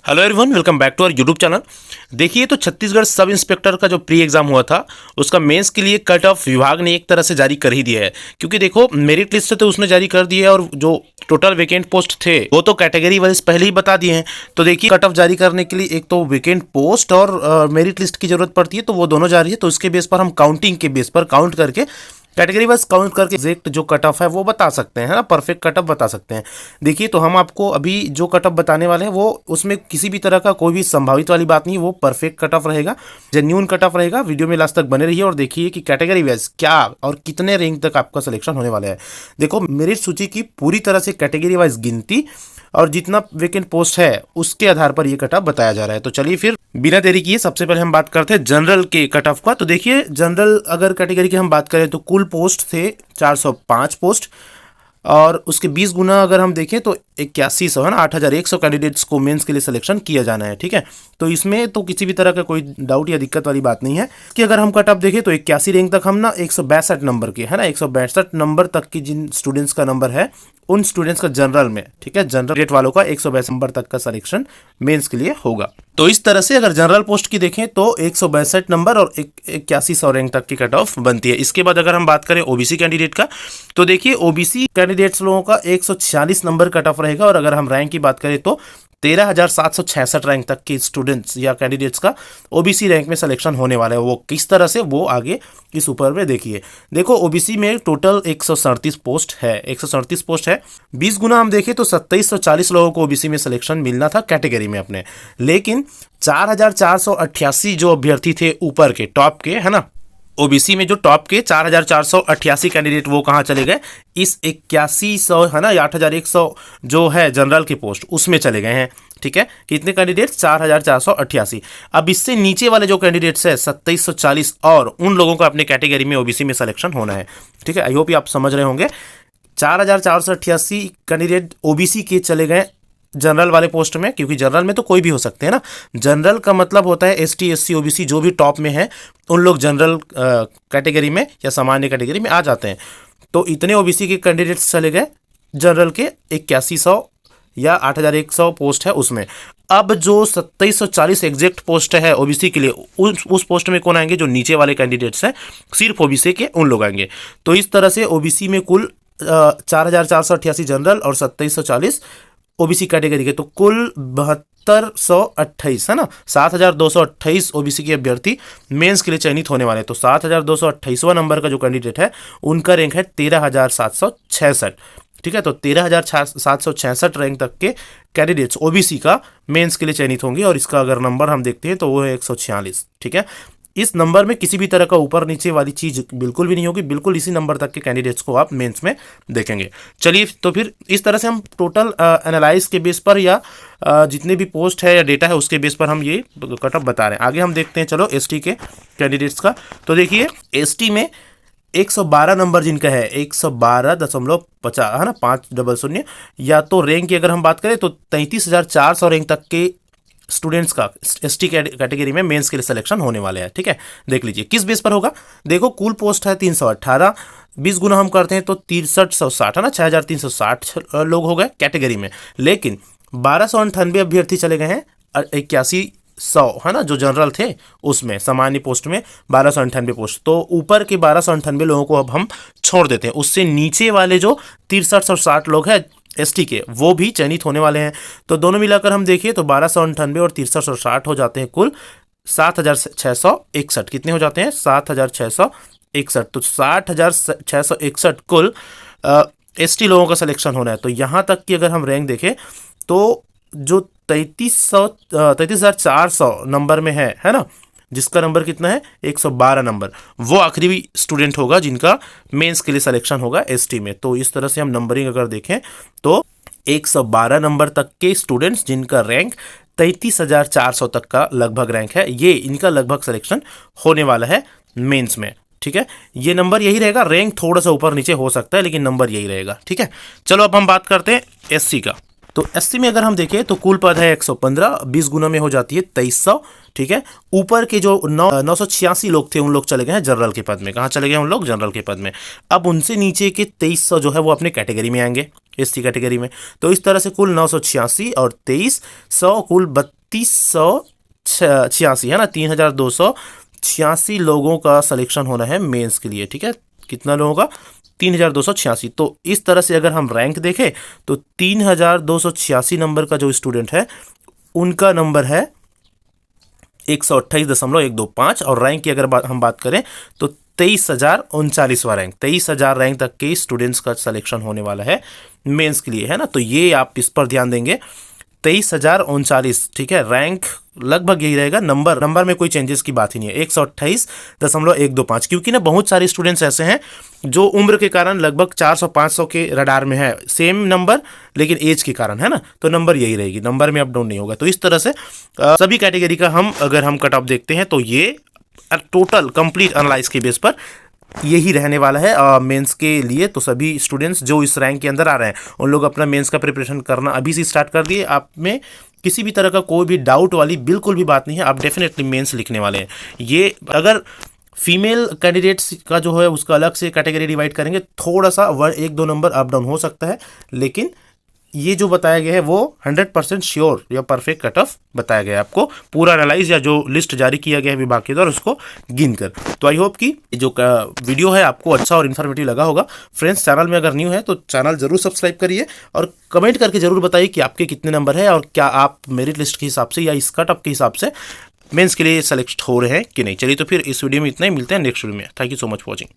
Hello everyone, welcome back to our YouTube channel. देखिए, तो Chhattisgarh sub inspector का जो प्री एग्जाम हुआ था उसका मेंस के लिए कट ऑफ विभाग ने एक तरह से जारी कर ही दिया है। क्योंकि देखो, मेरिट लिस्ट से तो उसने जारी कर दिया है और जो टोटल वैकेंट पोस्ट थे वो तो कैटेगरी वाइज पहले ही बता दिए हैं। तो देखिए, कट ऑफ जारी करने के लिए एक तो वैकेंट पोस्ट और मेरिट लिस्ट की जरूरत पड़ती है, तो वो दोनों जारी है। तो इसके बेस पर हम काउंटिंग के बेस पर काउंट करके कैटेगरी वाइज काउंट करके एग्जैक्ट जो कट ऑफ है वो बता सकते हैं, है ना, परफेक्ट कट ऑफ बता सकते हैं। देखिए, तो हम आपको अभी जो कट ऑफ बताने वाले हैं वो उसमें किसी भी तरह का कोई भी संभावित वाली बात नहीं, वो परफेक्ट कट ऑफ रहेगा, जेन्यून कट ऑफ रहेगा। वीडियो में लास्ट तक बने रहिए और देखिए कि कैटेगरी वाइज क्या और कितने रैंक तक आपका सिलेक्शन होने वाला है। देखो, मेरिट सूची की पूरी तरह से कैटेगरी वाइज गिनती और जितना वेकेंट पोस्ट है उसके आधार पर ये कट ऑफ बताया जा रहा है। तो चलिए फिर बिना देरी किए सबसे पहले हम बात करते हैं जनरल के कट ऑफ का। तो देखिए, जनरल अगर कैटेगरी की हम बात करें तो कुल पोस्ट थे 405 पोस्ट और उसके 20 गुना अगर हम देखें तो 8100, है ना, 8100 कैंडिडेट्स को मेंस के लिए सिलेक्शन किया जाना है। ठीक है, तो इसमें तो किसी भी तरह का कोई डाउट या दिक्कत वाली बात नहीं है कि अगर हम कट ऑफ देखें तो 81 रैंक तक हम ना 162 नंबर के, है ना, 162 नंबर तक की जिन स्टूडेंट्स का नंबर है उन स्टूडेंट्स का जनरल में, ठीक है, जनरल रेट वालों का 162 नंबर तक का सिलेक्शन मेंस के लिए होगा। तो इस तरह से अगर जनरल पोस्ट की देखें तो 162 नंबर और 8100 रैंक तक की कट ऑफ बनती है। इसके बाद अगर हम बात करें ओबीसी कैंडिडेट का, तो देखिए ओबीसी कैंडिडेट्स लोगों का 146 नंबर कट ऑफ रहेगा और अगर हम रैंक की बात करें तो 13,766 रैंक तक के स्टूडेंट्स या कैंडिडेट्स का ओबीसी रैंक में सिलेक्शन होने वाला है। वो किस तरह से, वो आगे इस ऊपर में देखिए। देखो, ओबीसी में टोटल 137 पोस्ट है, 137 पोस्ट है। 20 गुना हम देखें तो 2740 लोगों को ओबीसी में सिलेक्शन मिलना था कैटेगरी में अपने, लेकिन 4488 जो अभ्यर्थी थे ऊपर के टॉप के, है ना, ओबीसी में जो टॉप के 4488 कैंडिडेट वो कहाँ चले गए, इस 8100, है ना, 8100 जो है जनरल की पोस्ट उसमें चले गए हैं। ठीक है, कितने कैंडिडेट्स, 4488। अब इससे नीचे वाले जो कैंडिडेट्स है 2740 और उन लोगों का अपने कैटेगरी में ओबीसी में सिलेक्शन होना है। ठीक है, आई होप आप समझ रहे होंगे। 4488 कैंडिडेट ओबीसी के चले गए जनरल वाले पोस्ट में, क्योंकि जनरल में तो कोई भी हो सकते हैं ना। जनरल का मतलब होता है एसटी, एससी, ओबीसी जो भी टॉप में है उन लोग जनरल कैटेगरी में या सामान्य कैटेगरी में आ जाते हैं। तो इतने ओबीसी के कैंडिडेट्स चले गए जनरल के 8100 या 8100 पोस्ट है उसमें। अब जो 2740 एग्जैक्ट पोस्ट है ओबीसी के लिए, उस पोस्ट में कौन आएंगे, जो नीचे वाले कैंडिडेट्स हैं सिर्फ ओबीसी के, उन लोग आएंगे। तो इस तरह से ओबीसी में कुल 4488 जनरल और 2740 ओबीसी कैटेगरी के, तो कुल 7228, है ना, 7228 ओबीसी के अभ्यर्थी मेंस के लिए चयनित होने वाले हैं। तो 7228वां नंबर का जो कैंडिडेट है उनका रैंक है 13,766। ठीक है, तो 13,766 रैंक तक के कैंडिडेट्स ओबीसी का मेंस के लिए चयनित होंगे और इसका अगर नंबर हम देखते हैं तो वो है 146। ठीक है, इस नंबर में किसी भी तरह का ऊपर नीचे वाली चीज बिल्कुल भी नहीं होगी, बिल्कुल इसी नंबर तक के कैंडिडेट्स को आप मेंस में देखेंगे। चलिए, तो फिर इस तरह से हम टोटल एनालाइज के बेस पर या जितने भी पोस्ट है या डेटा है उसके बेस पर हम ये कट ऑफ बता रहे हैं। आगे हम देखते हैं, चलो, एसटी के कैंडिडेट्स का। तो देखिए, एसटी में 112 नंबर जिनका है, 112.50, है ना, 500, या तो रैंक की अगर हम बात करें तो 33,400 रैंक तक के स्टूडेंट्स का एसटी कैटेगरी में मेंस के लिए सिलेक्शन होने वाले हैं। ठीक है, देख लीजिए किस बेस पर होगा। देखो, कुल पोस्ट है 318, 20 गुना हम करते हैं तो 6360, है ना, 6360 लोग हो गए कैटेगरी में, लेकिन 1298 अभ्यर्थी चले गए हैं 8100, है ना, जो जनरल थे उसमें, सामान्य पोस्ट में 1298 पोस्ट। तो ऊपर के 1298 लोगों को अब हम छोड़ देते हैं, उससे नीचे वाले जो 6360 लोग हैं एसटी के, वो भी चयनित होने वाले हैं। तो दोनों मिलाकर हम देखिए तो 1298 और 6360 हो जाते हैं कुल 7661। कितने हो जाते हैं, 7661। तो 7661 कुल एसटी लोगों का सिलेक्शन होना है। तो यहाँ तक कि अगर हम रैंक देखें तो जो 33,400 नंबर में है ना, जिसका नंबर कितना है 112 नंबर, वो आखिरी स्टूडेंट होगा जिनका मेंस के लिए सिलेक्शन होगा एसटी में। तो इस तरह से हम नंबरिंग अगर देखें तो 112 नंबर तक के स्टूडेंट्स जिनका रैंक 33,400 तक का लगभग रैंक है, ये इनका लगभग सिलेक्शन होने वाला है मेंस में। ठीक है, ये नंबर यही रहेगा, रैंक थोड़ा सा ऊपर नीचे हो सकता है लेकिन नंबर यही रहेगा। ठीक है, चलो अब हम बात करते हैं एससी का। तो एससी में अगर हम देखें तो कुल पद है 115, 20 गुना में हो जाती है 2300। ठीक है, ऊपर के जो 986 लोग थे उन लोग चले गए हैं जनरल के पद में। कहाँ चले गए उन लोग, जनरल के पद में। अब उनसे नीचे के 2300 जो है वो अपने कैटेगरी में आएंगे। एसटी कैटेगरी में। तो इस तरह से कुल 986 और 2300 कुल 3286 है ना, 3286 लोगों का सिलेक्शन होना है मेंस के लिए। ठीक है, कितना लोगों का? 3286। तो इस तरह से अगर हम रैंक देखें तो 3286 नंबर का जो स्टूडेंट है उनका नंबर है 128.125 और रैंक की अगर हम बात करें तो 23,039वां रैंक, 23,000 रैंक तक के स्टूडेंट्स का सिलेक्शन होने वाला है मेंस के लिए, है ना। तो ये आप इस पर ध्यान देंगे, 23,039। ठीक है, रैंक लगभग यही रहेगा, नंबर में कोई चेंजेस की बात ही नहीं है, 128.125। क्योंकि ना बहुत सारे स्टूडेंट्स ऐसे हैं जो उम्र के कारण लगभग 400-500 के रडार में है, सेम नंबर लेकिन एज के कारण, है ना। तो नंबर यही रहेगी, नंबर में अप डाउन नहीं होगा। तो इस तरह से सभी कैटेगरी का अगर हम कट ऑफ देखते हैं तो ये टोटल कंप्लीट एनालाइज के बेस पर यही रहने वाला है मेंस के लिए। तो सभी स्टूडेंट्स जो इस रैंक के अंदर आ रहे हैं उन लोग अपना मेंस का प्रिपरेशन करना अभी से स्टार्ट कर दिए। आप में किसी भी तरह का कोई भी डाउट वाली बिल्कुल भी बात नहीं है, आप डेफिनेटली मेंस लिखने वाले हैं। ये अगर फीमेल कैंडिडेट्स का जो है उसका अलग से कैटेगरी डिवाइड करेंगे, थोड़ा सा 1-2 नंबर अप डाउन हो सकता है, लेकिन ये जो बताया गया है वो 100% श्योर या परफेक्ट कट ऑफ बताया गया है आपको, पूरा एनालाइज या जो लिस्ट जारी किया गया है विभाग के द्वारा उसको गिनकर। तो आई होप कि जो वीडियो है आपको अच्छा और इन्फॉर्मेटिव लगा होगा। फ्रेंड्स, चैनल में अगर न्यू है तो चैनल जरूर सब्सक्राइब करिए और कमेंट करके जरूर बताइए कि आपके कितने नंबर है और क्या आप मेरिट लिस्ट के हिसाब से या इस कट ऑफ के हिसाब से मेंस के लिए सेलेक्ट हो रहे हैं कि नहीं। चलिए तो फिर इस वीडियो में इतना ही, मिलते हैं नेक्स्ट वीडियो में। Thank you so much for watching.